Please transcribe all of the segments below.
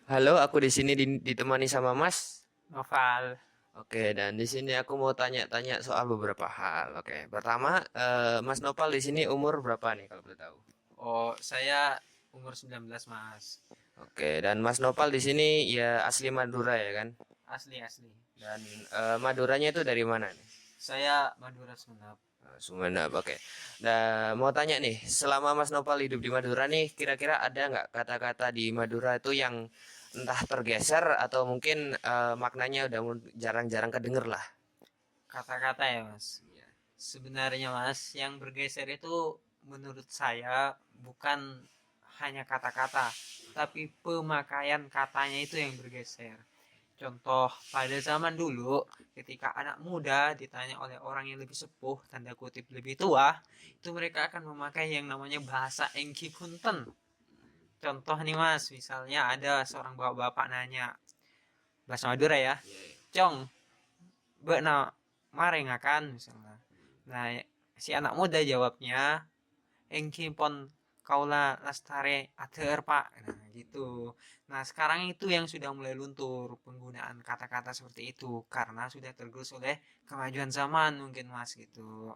Halo, aku di sini ditemani sama Mas. Noval. Oke, dan di sini aku mau tanya-tanya soal beberapa hal. Oke, pertama, Mas Nopal di sini umur berapa nih kalau boleh tahu? Oh, saya umur 19, Mas. Oke, dan Mas Nopal di sini ya asli Madura ya kan? Asli asli. Dan Maduranya itu dari mana nih? Saya Madura Sumenep. Sumeneb, oke. Nah, mau tanya nih, selama Mas Nopal hidup di Madura nih, kira-kira ada nggak kata-kata di Madura itu yang entah tergeser atau mungkin maknanya udah jarang-jarang kedenger lah? Kata-kata ya, Mas. Sebenarnya, Mas, yang bergeser itu menurut saya bukan hanya kata-kata, tapi pemakaian katanya itu yang bergeser. Contoh, pada zaman dulu, ketika anak muda ditanya oleh orang yang lebih sepuh, tanda kutip lebih tua, itu mereka akan memakai yang namanya bahasa Engki Punten. Contoh nih Mas, misalnya ada seorang bapak-bapak nanya, bahasa Madura ya, Cong, be na mare ngakan misalnya. Nah, si anak muda jawabnya, engki pon kaula lastare ater pak. Nah, gitu. Nah, sekarang itu yang sudah mulai luntur penggunaan kata-kata seperti itu karena sudah tergerus oleh kemajuan zaman mungkin Mas gitu.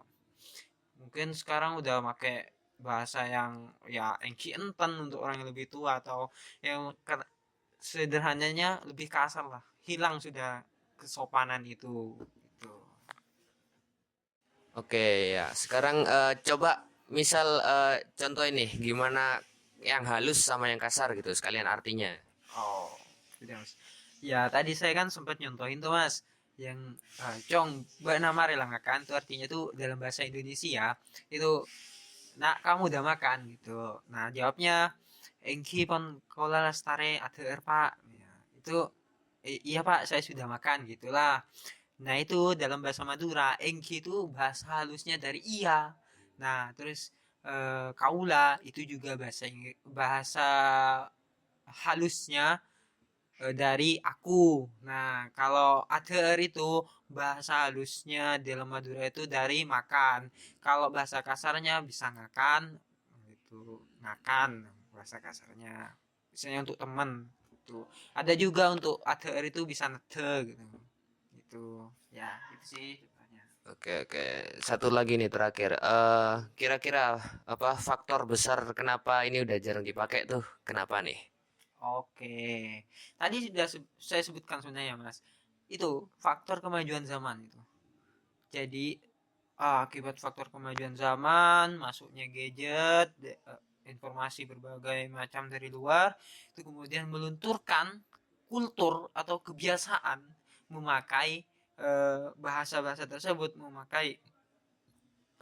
Mungkin sekarang udah pakai bahasa yang ya engki enten untuk orang yang lebih tua atau yang sederhananya lebih kasar lah, hilang sudah kesopanan itu gitu. Oke ya, sekarang coba misal contoh ini gimana yang halus sama yang kasar gitu sekalian artinya. Oh, sudah Mas. Ya tadi saya kan sempat nyontohin tuh Mas yang cong mbak nama rela makan tuh artinya tuh dalam bahasa Indonesia itu nak kamu udah makan gitu. Nah jawabnya engki pon kola lastare ater pak. Ya, itu iya pak saya sudah makan gitulah. Nah, itu dalam bahasa Madura, engki itu bahasa halusnya dari iya. Nah, terus kaula itu juga bahasa halusnya dari aku. Nah, kalau ater itu bahasa halusnya dalam Madura itu dari makan. Kalau bahasa kasarnya bisa ngakan, itu ngakan bahasa kasarnya. Misalnya untuk teman itu. Ada juga untuk ater itu bisa nete gitu. Gitu. Ya, itu sih contohnya. Oke oke, satu lagi nih terakhir. Kira-kira apa faktor besar kenapa ini udah jarang dipakai tuh? Kenapa nih? Oke. Tadi sudah saya sebutkan sebenarnya, Mas. Itu faktor kemajuan zaman itu. Jadi akibat faktor kemajuan zaman, masuknya gadget, informasi berbagai macam dari luar, itu kemudian melunturkan kultur atau kebiasaan memakai bahasa-bahasa tersebut, memakai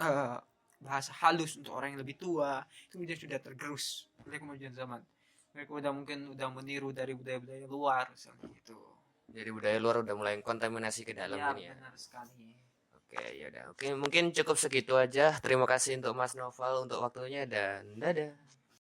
eh, bahasa halus untuk orang yang lebih tua, itu sudah tergerus oleh kemajuan zaman. Mereka udah mungkin udah meniru dari budaya-budaya luar, misalnya gitu. Jadi budaya luar udah mulai kontaminasi ke dalam Iya, gini ya. benar sekali. Oke, ya udah. Oke, mungkin cukup segitu aja. Terima kasih untuk Mas Noval untuk waktunya dan dadah.